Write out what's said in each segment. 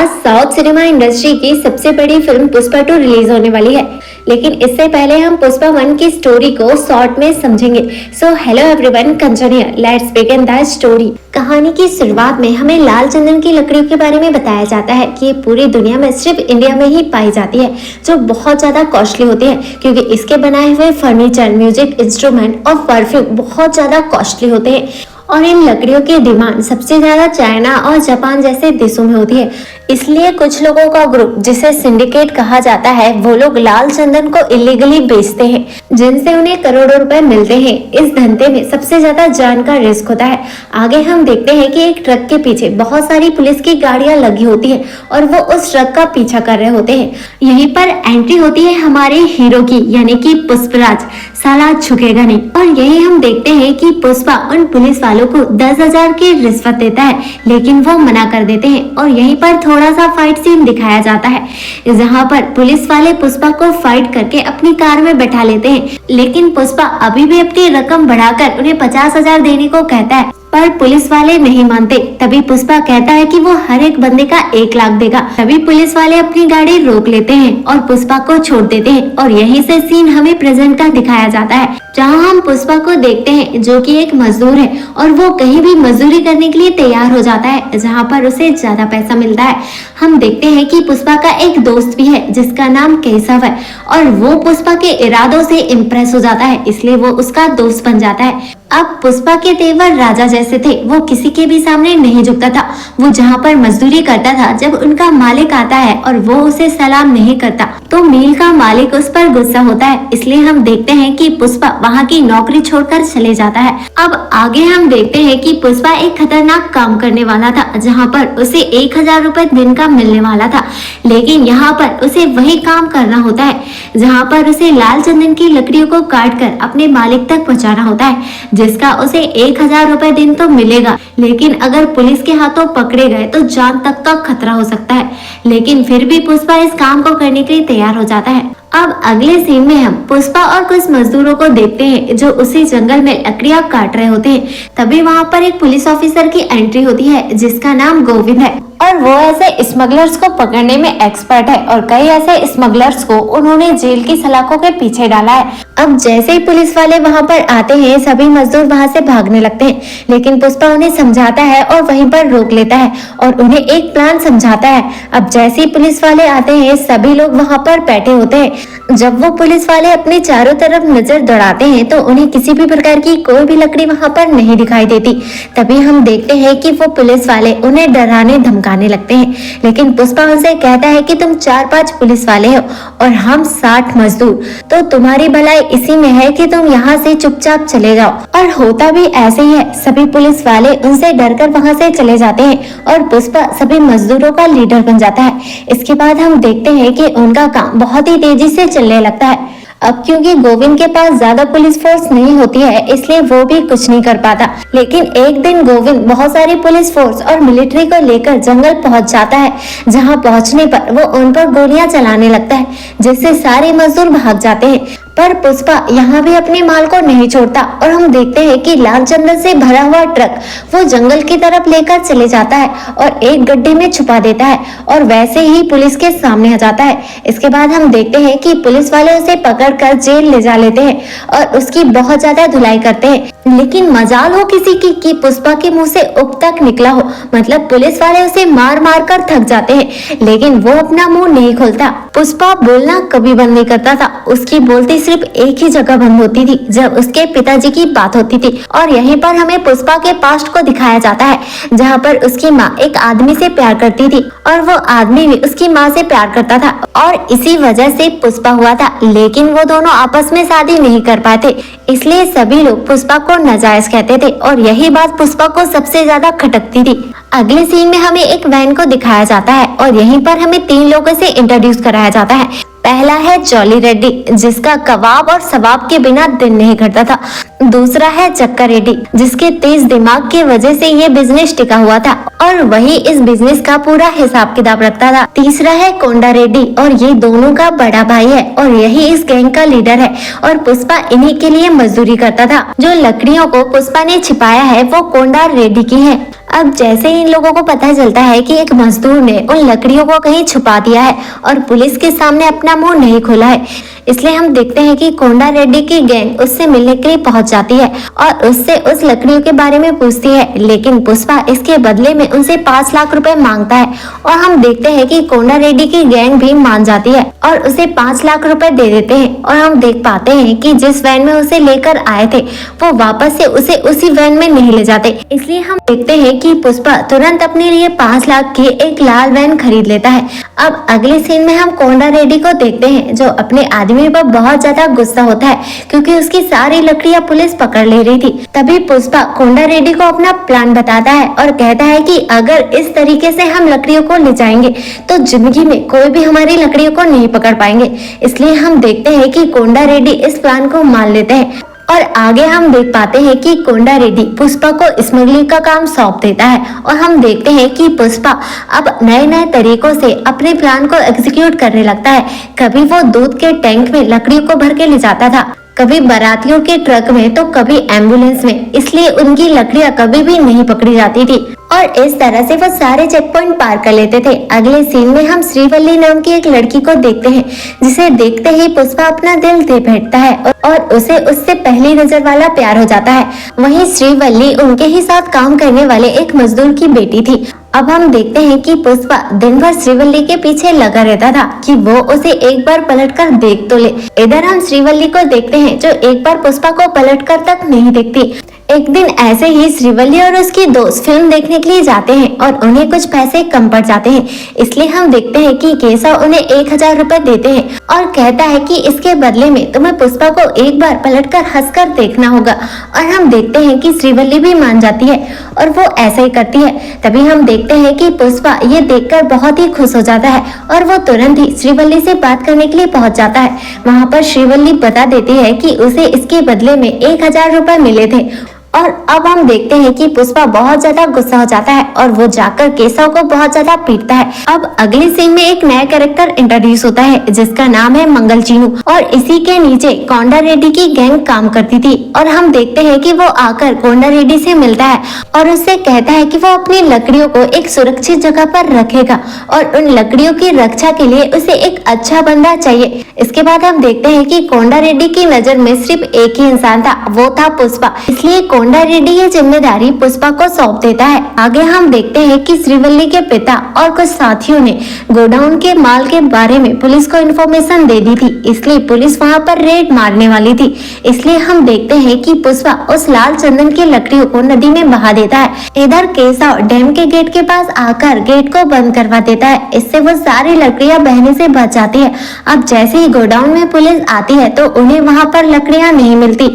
आज south cinema industry की सबसे बड़ी फिल्म पुष्पा 2 रिलीज होने वाली है, लेकिन इससे पहले हम पुष्पा 1 की स्टोरी को शॉर्ट में समझेंगे। So hello everyone, Kanchan here, let's begin the story. कहानी की शुरुआत में हमें लाल चंदन की लकड़ियों के बारे में बताया जाता है कि ये पूरी दुनिया में सिर्फ इंडिया में ही पाई जाती है, जो बहुत ज्यादा कॉस्टली होती है क्योंकि इसके बनाए हुए फर्नीचर, म्यूजिक इंस्ट्रूमेंट और परफ्यूम बहुत ज्यादा कॉस्टली होते हैं और इन लकड़ियों की डिमांड सबसे ज्यादा चाइना और जापान जैसे देशों में होती है। इसलिए कुछ लोगों का ग्रुप, जिसे सिंडिकेट कहा जाता है, वो लोग लाल चंदन को इलीगली बेचते हैं, जिनसे उन्हें करोड़ों रुपए मिलते हैं। इस धंधे में सबसे ज्यादा जान का रिस्क होता है। आगे हम देखते हैं कि एक ट्रक के पीछे बहुत सारी पुलिस की गाड़ियां लगी होती है और वो उस ट्रक का पीछा कर रहे होते हैं। यहीं पर एंट्री होती है हमारे हीरो की, यानी कि पुष्पराज। साला झुकेगा नहीं। और यही हम देखते हैं कि पुष्पा उन पुलिस वालों को 10,000 की रिश्वत देता है, लेकिन वो मना कर देते हैं। और यहीं पर थोड़ा सा फाइट सीन दिखाया जाता है, जहां पर पुलिस वाले पुष्पा को फाइट करके अपनी कार में बैठा लेते हैं, लेकिन पुष्पा अभी भी अपनी रकम बढ़ाकर उन्हें 50,000 देने को कहता है, पर पुलिस वाले नहीं मानते। तभी पुष्पा कहता है कि वो हर एक बंदे का 1 लाख देगा। तभी पुलिस वाले अपनी गाड़ी रोक लेते हैं और पुष्पा को छोड़ देते हैं। और यहीं से सीन हमें प्रेजेंट का दिखाया जाता है, जहां हम पुष्पा को देखते हैं जो कि एक मजदूर है और वो कहीं भी मजदूरी करने के लिए तैयार हो जाता है जहां पर उसे ज्यादा पैसा मिलता है। हम देखते हैं कि पुष्पा का एक दोस्त भी है जिसका नाम केशव है और वो पुष्पा के इरादों से इम्प्रेस हो जाता है, इसलिए वो उसका दोस्त बन जाता है। अब पुष्पा के तेवर राजा जैसे थे, वो किसी के भी सामने नहीं झुकता था। वो जहाँ पर मजदूरी करता था, जब उनका मालिक आता है और वो उसे सलाम नहीं करता तो मिल का मालिक उस पर गुस्सा होता है। इसलिए हम देखते हैं कि पुष्पा वहाँ की नौकरी छोड़कर चले जाता है। अब आगे हम देखते हैं कि पुष्पा एक खतरनाक काम करने वाला था, जहाँ पर उसे 1,000 रुपए दिन का मिलने वाला था, लेकिन यहाँ पर उसे वही काम करना होता है जहाँ पर उसे लाल चंदन की लकड़ियों को काट कर अपने मालिक तक पहुँचाना होता है, जिसका उसे 1,000 रुपए दिन तो मिलेगा, लेकिन अगर पुलिस के हाथों पकड़े गए तो जान तक का खतरा हो सकता है। लेकिन फिर भी पुष्पा इस काम को करने के लिए तैयार हो जाता है। अब अगले सीन में हम पुष्पा और कुछ मजदूरों को देखते हैं जो उसी जंगल में लकड़ियां काट रहे होते हैं। तभी वहाँ पर एक पुलिस ऑफिसर की एंट्री होती है जिसका नाम गोविंद है और वो ऐसे स्मगलर्स को पकड़ने में एक्सपर्ट है और कई ऐसे स्मगलर्स को उन्होंने जेल की सलाखों के पीछे डाला है। अब जैसे ही पुलिस वाले वहाँ पर आते हैं, सभी मजदूर वहाँ से भागने लगते हैं, लेकिन पुष्पा उन्हें समझाता है और वहीं पर रोक लेता है और उन्हें एक प्लान समझाता है। अब जैसे ही पुलिस वाले आते हैं, सभी लोग वहाँ पर बैठे होते हैं। जब वो पुलिस वाले अपने चारों तरफ नजर दौड़ाते हैं तो उन्हें किसी भी प्रकार की कोई भी लकड़ी वहाँ पर नहीं दिखाई देती। तभी हम देखते हैं कि वो पुलिस वाले उन्हें डराने धमकाने लगते हैं, लेकिन पुष्पा उनसे कहता है कि तुम 4-5 पुलिस वाले हो और हम 60 मजदूर, तो तुम्हारी भलाई इसी में है कि तुम यहाँ से चुपचाप चले जाओ। और होता भी ऐसे ही है। सभी पुलिस वाले उनसे डरकर वहाँ से चले जाते हैं और पुष्पा सभी मजदूरों का लीडर बन जाता है। इसके बाद हम देखते हैं कि उनका काम बहुत ही तेजी से चलने लगता है। अब क्योंकि गोविंद के पास ज्यादा पुलिस फोर्स नहीं होती है, इसलिए वो भी कुछ नहीं कर पाता। लेकिन एक दिन गोविंद बहुत सारी पुलिस फोर्स और मिलिट्री को लेकर जंगल पहुंच जाता है, जहां पहुंचने पर वो उन पर गोलियां चलाने लगता है, जिससे सारे मजदूर भाग जाते हैं। पर पुष्पा यहाँ भी अपने माल को नहीं छोड़ता और हम देखते हैं कि लाल चंदन से भरा हुआ ट्रक वो जंगल की तरफ लेकर चले जाता है और एक गड्ढे में छुपा देता है और वैसे ही पुलिस के सामने आ जाता है। इसके बाद हम देखते हैं कि पुलिस वाले उसे पकड़कर जेल ले जा लेते हैं और उसकी बहुत ज्यादा धुलाई करते हैं, लेकिन मजाल हो किसी की कि पुष्पा के मुंह से उप तक निकला हो, मतलब पुलिस वाले उसे मार मार कर थक जाते हैं, लेकिन वो अपना मुंह नहीं खोलता। पुष्पा बोलना कभी बंद नहीं करता था, उसकी बोलती सिर्फ एक ही जगह बंद होती थी, जब उसके पिताजी की बात होती थी। और यहीं पर हमें पुष्पा के पास्ट को दिखाया जाता है, जहाँ पर उसकी माँ एक आदमी से प्यार करती थी और वो आदमी भी उसकी माँ से प्यार करता था और इसी वजह से पुष्पा हुआ था, लेकिन वो दोनों आपस में शादी नहीं कर पाते, इसलिए सभी लोग पुष्पा को नाजायज कहते थे और यही बात पुष्पा को सबसे ज्यादा खटकती थी। अगले सीन में हमें एक वैन को दिखाया जाता है और यहीं पर हमें 3 लोगों से इंट्रोड्यूस कराया जाता है। पहला है जॉली रेड्डी, जिसका कबाब और सवाब के बिना दिन नहीं कटता था। दूसरा है चक्का रेड्डी, जिसके तेज दिमाग की वजह से ये बिजनेस टिका हुआ था और वही इस बिजनेस का पूरा हिसाब किताब रखता था। तीसरा है कोंडा रेड्डी और ये दोनों का बड़ा भाई है और यही इस गैंग का लीडर है और पुष्पा इन्हीं के लिए मजदूरी करता था। जो लकड़ियों को पुष्पा ने छिपाया है वो कोंडा रेड्डी की है। अब जैसे ही इन लोगों को पता चलता है कि एक मजदूर ने उन लकड़ियों को कहीं छुपा दिया है और पुलिस के सामने अपना मुंह नहीं खोला है, इसलिए हम देखते हैं कि कोंडा रेड्डी की गैंग उससे मिलने के लिए पहुंच जाती है और उससे उस लकड़ियों के बारे में पूछती है, लेकिन पुष्पा इसके बदले में उनसे 5 लाख रुपए मांगता है और हम देखते हैं कि कोंडा रेड्डी की गैंग भी मान जाती है और उसे 5 लाख रुपए दे देते हैं और हम देख पाते हैं कि जिस वैन में उसे लेकर आए थे वो वापस से उसे उसी वैन में नहीं ले जाते। इसलिए हम देखते हैं कि पुष्पा तुरंत अपने लिए 5 लाख की एक लाल वैन खरीद लेता है। अब अगले सीन में हम कोंडा रेड्डी को देखते हैं जो अपने आदमी पर बहुत ज्यादा गुस्सा होता है क्योंकि उसकी सारी लकड़ियां पुलिस पकड़ ले रही थी। तभी पुष्पा कोंडा रेड्डी को अपना प्लान बताता है और कहता है कि अगर इस तरीके से हम लकड़ियों को ले जाएंगे तो जिंदगी में कोई भी हमारी लकड़ियों को नहीं पकड़ पाएंगे। इसलिए हम देखते हैं कि कोंडा रेड्डी इस प्लान को मान लेते हैं और आगे हम देख पाते हैं कि कोंडा रेड्डी पुष्पा को स्मगलिंग का काम सौंप देता है और हम देखते हैं कि पुष्पा अब नए नए तरीकों से अपने प्लान को एग्जीक्यूट करने लगता है। कभी वो दूध के टैंक में लकड़ियों को भर के ले जाता था, कभी बारातियों के ट्रक में तो कभी एम्बुलेंस में, इसलिए उनकी लकड़ियां कभी भी नहीं पकड़ी जाती थी और इस तरह से वो सारे चेक पॉइंट पार कर लेते थे। अगले सीन में हम श्रीवल्ली नाम की एक लड़की को देखते हैं जिसे देखते ही पुष्पा अपना दिल दे बैठता है और उसे उससे पहली नजर वाला प्यार हो जाता है। वहीं श्रीवल्ली उनके ही साथ काम करने वाले एक मजदूर की बेटी थी। अब हम देखते हैं कि पुष्पा दिन भर श्रीवल्ली के पीछे लगा रहता था कि वो उसे एक बार पलटकर देख तो ले। इधर हम श्रीवल्ली को देखते हैं जो एक बार पुष्पा को पलटकर तक नहीं देखती। एक दिन ऐसे ही श्रीवल्ली और उसकी दोस्त फिल्म देखने के लिए जाते हैं और उन्हें कुछ पैसे कम पड़ जाते हैं, इसलिए हम देखते हैं कि केशव उन्हें 1000 रुपए देते हैं और कहता है कि इसके बदले में तुम्हें पुष्पा को एक बार पलटकर हंसकर देखना होगा और हम देखते हैं कि श्रीवल्ली भी मान जाती है और वो ऐसा ही करती है। तभी हम देखते हैं कि पुष्पा ये देखकर बहुत ही खुश हो जाता है और वो तुरंत ही श्रीवल्ली से बात करने के लिए पहुंच जाता है। वहाँ पर श्रीवल्ली बता देती है कि उसे इसके बदले में 1000 रुपए मिले थे और अब हम देखते हैं कि पुष्पा बहुत ज्यादा गुस्सा हो जाता है और वो जाकर केशव को बहुत ज्यादा पीटता है। अब अगले सीन में एक नया कैरेक्टर इंट्रोड्यूस होता है जिसका नाम है मंगल चीनू और इसी के नीचे कोंडा रेड्डी की गैंग काम करती थी और हम देखते हैं कि वो आकर कोंडा रेड्डी से मिलता है और उससे कहता है कि वो अपनी लकड़ियों को एक सुरक्षित जगह पर रखेगा और उन लकड़ियों की रक्षा के लिए उसे एक अच्छा बंदा चाहिए। इसके बाद हम देखते हैं कि कोंडा रेड्डी की नजर में सिर्फ एक ही इंसान था, वो था पुष्पा, इसलिए कोंडा रेड्डी ये जिम्मेदारी पुष्पा को सौंप देता है। आगे हम देखते हैं कि श्रीवल्ली के पिता और कुछ साथियों ने गोडाउन के माल के बारे में पुलिस को इन्फॉर्मेशन दे दी थी, इसलिए पुलिस वहां पर रेड मारने वाली थी। इसलिए हम देखते हैं कि पुष्पा उस लाल चंदन की लकड़ियों को नदी में बहा देता है। इधर केशव डैम के गेट के पास आकर गेट को बंद करवा देता है, इससे वो सारी लकड़ियां बहने से बच जाती है। अब जैसे ही गोडाउन में पुलिस आती है तो उन्हें वहां पर लकड़ियां नहीं मिलती।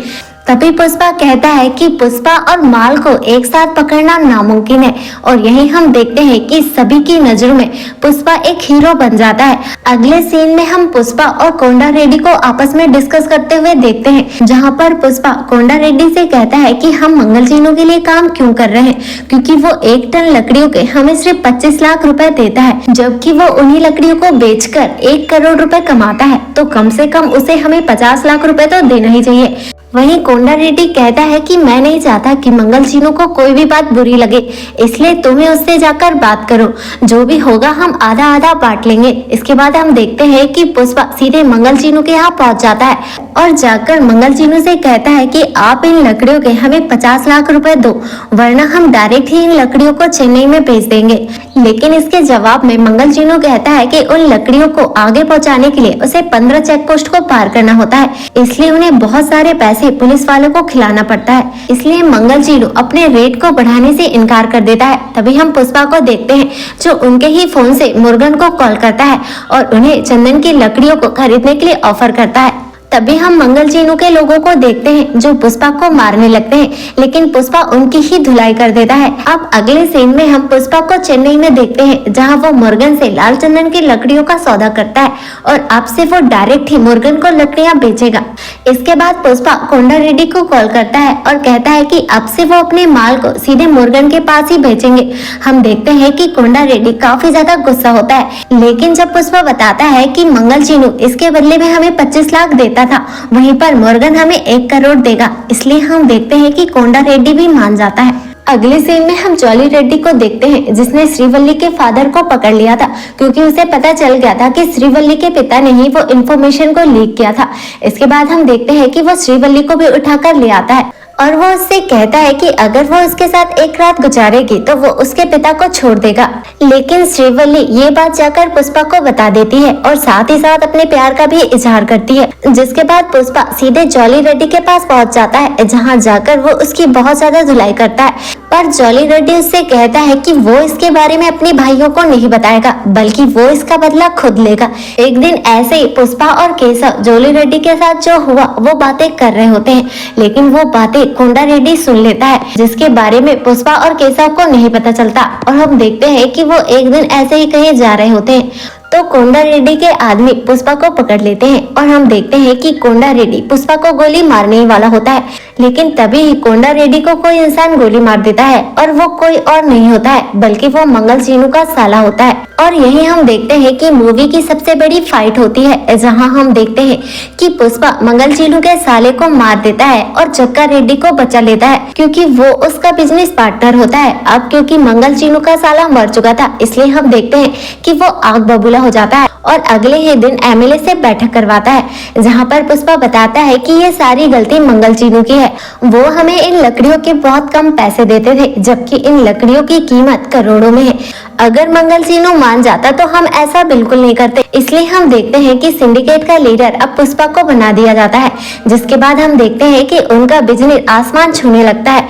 तभी पुष्पा कहता है कि पुष्पा और माल को एक साथ पकड़ना नामुमकिन है और यही हम देखते हैं कि सभी की नजरों में पुष्पा एक हीरो बन जाता है। अगले सीन में हम पुष्पा और कोंडा रेड्डी को आपस में डिस्कस करते हुए देखते हैं, जहां पर पुष्पा कोंडा रेड्डी से कहता है कि हम मंगल चीनू के लिए काम क्यों कर रहे हैं, क्योंकि वो 1 टन लकड़ियों के हमें सिर्फ 25 लाख रुपए देता है, जबकि वो उन्हीं लकड़ियों को बेचकर 1 करोड़ रुपए कमाता है, तो कम से कम उसे हमें 50 लाख रुपए तो देना ही चाहिए। वहीं कोंडा रेड्डी कहता है कि मैं नहीं चाहता कि मंगल चीनू को कोई भी बात बुरी लगे, इसलिए तुम्हें उससे जाकर बात करो, जो भी होगा हम आधा आधा बांट लेंगे। इसके बाद हम देखते हैं कि पुष्पा सीधे मंगल चीनू के यहाँ पहुंच जाता है और जाकर मंगल चीनू से कहता है कि आप इन लकड़ियों के हमें 50 लाख रुपए दो, वरना हम डायरेक्ट ही इन लकड़ियों को चेन्नई में भेज देंगे। लेकिन इसके जवाब में मंगल चीनू कहता है कि उन लकड़ियों को आगे पहुंचाने के लिए उसे 15 चेक पोस्ट को पार करना होता है, इसलिए उन्हें बहुत सारे पैसे पुलिस वालों को खिलाना पड़ता है। इसलिए मंगल चीनू अपने रेट को बढ़ाने से इनकार कर देता है। तभी हम पुष्पा को देखते हैं जो उनके ही फोन से मुर्गन को कॉल करता है और उन्हें चंदन की लकड़ियों को खरीदने के लिए ऑफर करता है। तभी हम मंगल चीनू के लोगों को देखते हैं जो पुष्पा को मारने लगते हैं, लेकिन पुष्पा उनकी ही धुलाई कर देता है। अब अगले सीन में हम पुष्पा को चेन्नई में देखते हैं, जहां वो मुर्गन से लाल चंदन की लकड़ियों का सौदा करता है और अब से वो डायरेक्ट ही मुर्गन को लकड़ियां बेचेगा। इसके बाद पुष्पा कोंडा रेड्डी को कॉल करता है और कहता है कि अब से वो अपने माल को सीधे मुर्गन के पास ही बेचेंगे। हम देखते हैं कि कोंडा रेड्डी काफी ज्यादा गुस्सा होता है, लेकिन जब पुष्पा बताता है कि मंगल चीनू इसके बदले में हमें 25 लाख देता था, वहीं पर मुर्गन हमें 1 करोड़ देगा, इसलिए हम देखते हैं कि कोंडा रेड्डी भी मान जाता है। अगले सीन में हम जॉली रेड्डी को देखते हैं, जिसने श्रीवल्ली के फादर को पकड़ लिया था, क्योंकि उसे पता चल गया था कि श्रीवल्ली के पिता ने ही वो इन्फॉर्मेशन को लीक किया था। इसके बाद हम देखते हैं कि वो श्रीवल्ली को भी उठाकर ले आता है और वो उससे कहता है कि अगर वो उसके साथ एक रात गुजारेगी तो वो उसके पिता को छोड़ देगा। लेकिन श्रीवल्ली ये बात जाकर पुष्पा को बता देती है और साथ ही साथ अपने प्यार का भी इजहार करती है, जिसके बाद पुष्पा सीधे जॉली रेड्डी के पास पहुंच जाता है, जहां जाकर वो उसकी बहुत ज्यादा धुलाई करता है। पर जॉली रेड्डी उससे कहता है कि वो इसके बारे में अपने भाइयों को नहीं बताएगा, बल्कि वो इसका बदला खुद लेगा। एक दिन ऐसे ही पुष्पा और केशव जॉली रेड्डी के साथ जो हुआ वो बातें कर रहे होते हैं, लेकिन वो बातें कोंडा रेड्डी सुन लेता है, जिसके बारे में पुष्पा और केशव को नहीं पता चलता। और हम देखते हैं कि वो एक दिन ऐसे ही कहीं जा रहे होते हैं तो कोंडा रेड्डी के आदमी पुष्पा को पकड़ लेते हैं और हम देखते हैं कि कोंडा रेड्डी पुष्पा को गोली मारने ही वाला होता है, लेकिन तभी ही कोंडा रेड्डी को कोई इंसान गोली मार देता है और वो कोई और नहीं होता है बल्कि वो मंगल चीनू का साला होता है। और यही हम देखते हैं कि मूवी की सबसे बड़ी फाइट होती है, जहां हम देखते हैं कि पुष्पा मंगल चीनू के साले को मार देता है और चक्का रेड्डी को बचा लेता है, क्योंकि वो उसका बिजनेस पार्टनर होता है। अब क्योंकि मंगल चीनू का साला मर चुका था, इसलिए हम देखते हैं कि वो आग बबूला हो जाता है और अगले ही दिन एमएलए से बैठक करवाता है, जहां पर पुष्पा बताता है कि ये सारी गलती मंगल चीनू की है। वो हमें इन लकड़ियों के बहुत कम पैसे देते थे, जबकि इन लकड़ियों की कीमत करोड़ों में है। अगर मंगल चीनू मान जाता तो हम ऐसा बिल्कुल नहीं करते। इसलिए हम देखते हैं कि सिंडिकेट का लीडर अब पुष्पा को बना दिया जाता है, जिसके बाद हम देखते हैं कि उनका बिजनेस आसमान छूने लगता है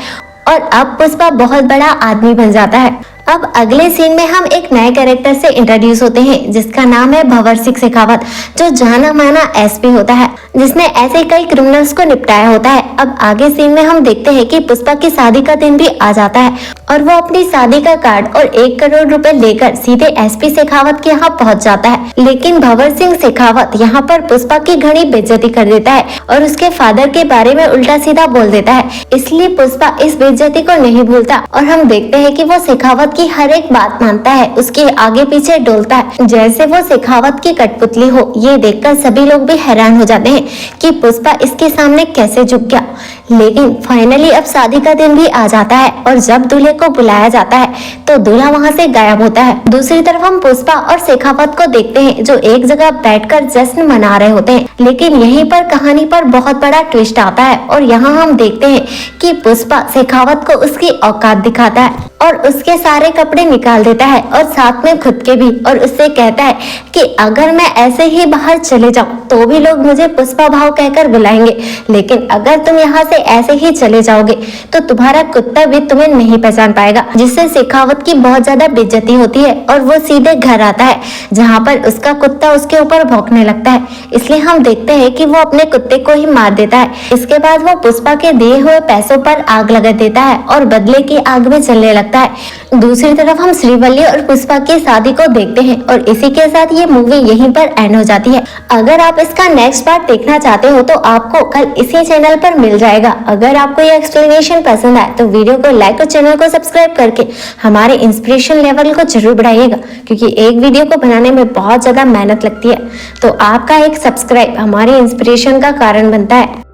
और अब पुष्पा बहुत बड़ा आदमी बन जाता है। अब अगले सीन में हम एक नए कैरेक्टर से इंट्रोड्यूस होते हैं, जिसका नाम है भंवर सिंह शेखावत, जो जाना माना एसपी होता है, जिसने ऐसे कई क्रिमिनल्स को निपटाया होता है। अब आगे सीन में हम देखते हैं कि पुष्पा की शादी का दिन भी आ जाता है और वो अपनी शादी का कार्ड और 1 करोड़ रुपए लेकर सीधे एसपी शेखावत के यहाँ पहुँच जाता है। लेकिन भंवर सिंह शेखावत यहाँ पर पुष्पा की घनी बेइज्जती कर देता है और उसके फादर के बारे में उल्टा सीधा बोल देता है, इसलिए पुष्पा इस बेइज्जती को नहीं भूलता और हम देखते हैं कि वो शेखावत की हर एक बात मानता है, उसके आगे पीछे डोलता है जैसे वो शेखावत की कठपुतली हो। ये देखकर सभी लोग भी हैरान हो जाते हैं कि पुष्पा इसके सामने कैसे झुक गया। लेकिन फाइनली अब शादी का दिन भी आ जाता है और जब दूल्हे को बुलाया जाता है तो दूल्हा वहां से गायब होता है। दूसरी तरफ हम पुष्पा और शेखावत को देखते हैं, जो एक जगह बैठकर जश्न मना रहे होते हैं। लेकिन यहीं पर कहानी पर बहुत बड़ा ट्विस्ट आता है और यहाँ हम देखते हैं कि पुष्पा शेखावत को उसकी औकात दिखाता है और उसके सारे कपड़े निकाल देता है और साथ में खुद के भी, और उससे कहता है कि अगर मैं ऐसे ही बाहर चले जाऊं तो भी लोग मुझे पुष्पा भाव कहकर बुलाएंगे, लेकिन अगर तुम यहाँ से ऐसे ही चले जाओगे तो तुम्हारा कुत्ता भी तुम्हें नहीं पहचान पाएगा। जिससे शेखावत की बहुत ज्यादा बेइज्जती होती है और वो सीधे घर आता है, जहाँ पर उसका कुत्ता उसके ऊपर भौंकने लगता है। इसलिए हम देखते हैं कि वो अपने कुत्ते को ही मार देता है। इसके बाद वो पुष्पा के दिए हुए पैसों पर आग लगा देता है और बदले की आग में जलने लगता है। दूसरी तरफ हम श्रीवल्ली और पुष्पा की शादी को देखते हैं और इसी के साथ ये मूवी यहीं पर एंड हो जाती है। अगर आप इसका नेक्स्ट पार्ट देखना चाहते हो तो आपको कल इसी चैनल पर मिल जाएगा। अगर आपको ये एक्सप्लेनेशन पसंद आए तो वीडियो को लाइक और चैनल को सब्सक्राइब करके हमारे इंस्पिरेशन लेवल को जरूर बढ़ाइएगा, क्योंकि एक वीडियो को बनाने में बहुत ज्यादा मेहनत लगती है। तो आपका एक सब्सक्राइब हमारे इंस्पिरेशन का कारण बनता है।